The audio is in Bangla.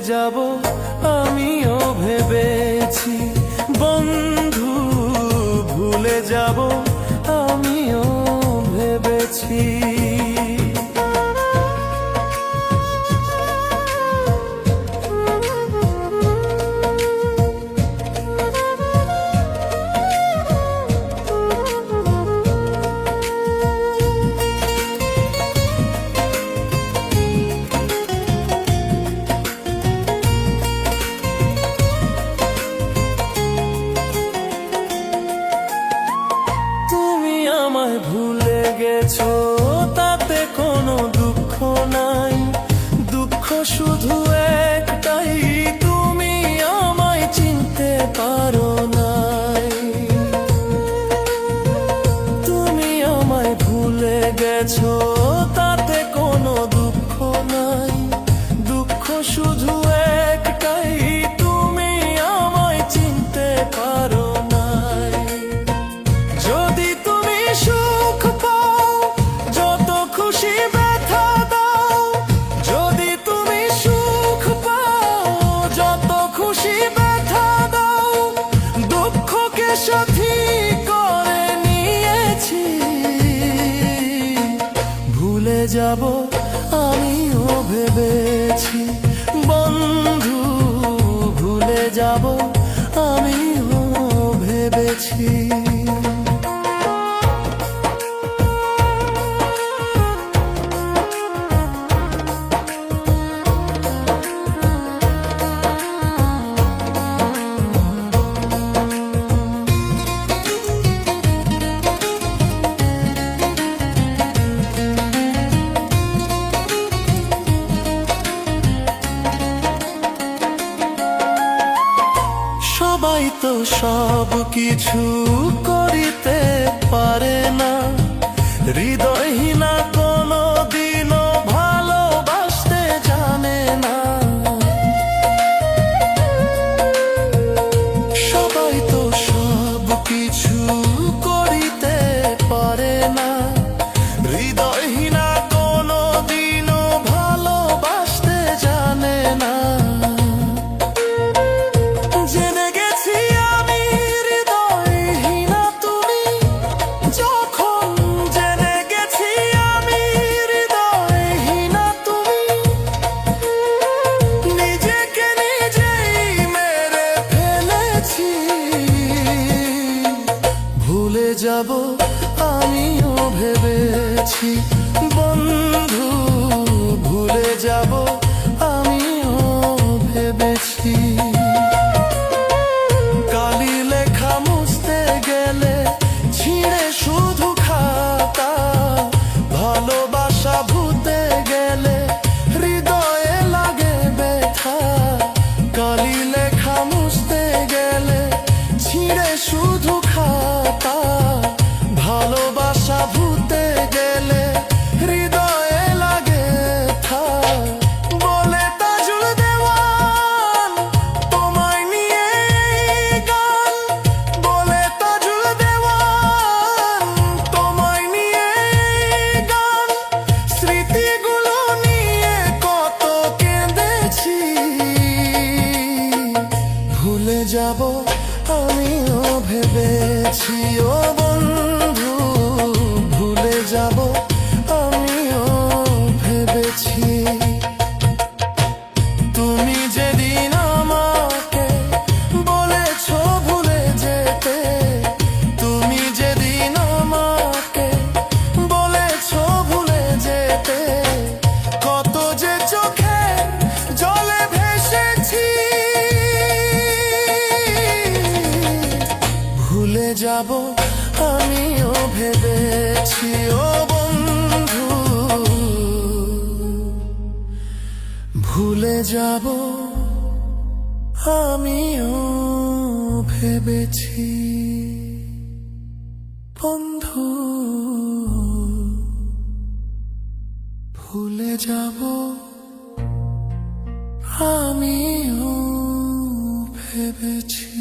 যাব আমিও ভেবেছি, বন্ধু ভুলে যাব আমিও ভেবেছি। আমায় ভুলে গেছো তাতে কোনো দুঃখ নাই, দুঃখ শুধু একটাই, তুমি আমায় চিনতে পারো নাই। তুমি আমায় ভুলে গেছো তাতে কোনো দুঃখ নাই, দুঃখ শুধু একটাই, তুমি আমায় চিনতে পারো নাই। যদি সুখ পাও যত খুশি ব্যথা দাও, যদি তুমি সুখ পাও যত খুশি ব্যথা দাও, দুঃখকে সাথী করে নিয়েছি। ভুলে যাব আমিও ভেবেছি, বন্ধু ভুলে যাব আমিও ভেবেছি। সবাই তো সব কিছু করিতে পারে না, হৃদয়হীনা কোনো দিনও ভালোবাসতে জানে না। সবাই তো সব কিছু করিতে পারে না, হৃদয়হীনা কোনো দিনও ভালোবাসতে জানে না। ভুলে যাব আমিও ভেবেছি, বন্ধু ভুলে যাব আমিও ভেবেছি। কালি লেখা মুছতে গেলে ছিঁড়ে শুধু খাতা, ভালোবাসা ভুলতে গেলে হৃদয়ে লাগে ব্যথা। কালি লেখা মুছতে গেলে ছিঁড়ে শুধু খাতা, ভালোবাসা ভুলতে গেলে হৃদয়ে লাগে থা। বলে তাজুল দেওয়ান তোমায় নিয়ে গান, বলে তাজুল দেওয়ান তোমায় নিয়ে গান, স্মৃতিগুলো নিয়ে কত কেঁদেছি। ভুলে যাব আমিও ভেবেছি, ও বন্ধু ভুলে যাব আমিও ভেবেছি। তুমি যেদিন আমাকে বলেছো ভুলে যেতে, তুমি যেদিন আমাকে বলেছো ভুলে যেতে, কত যে চোখে জলে ভেসেছি। ভুলে যাব আমিও ভেবেছি, ও বন্ধু ভুলে যাব আমিও ভেবেছি। বন্ধু ভুলে যাব আমিও ভেবেছি।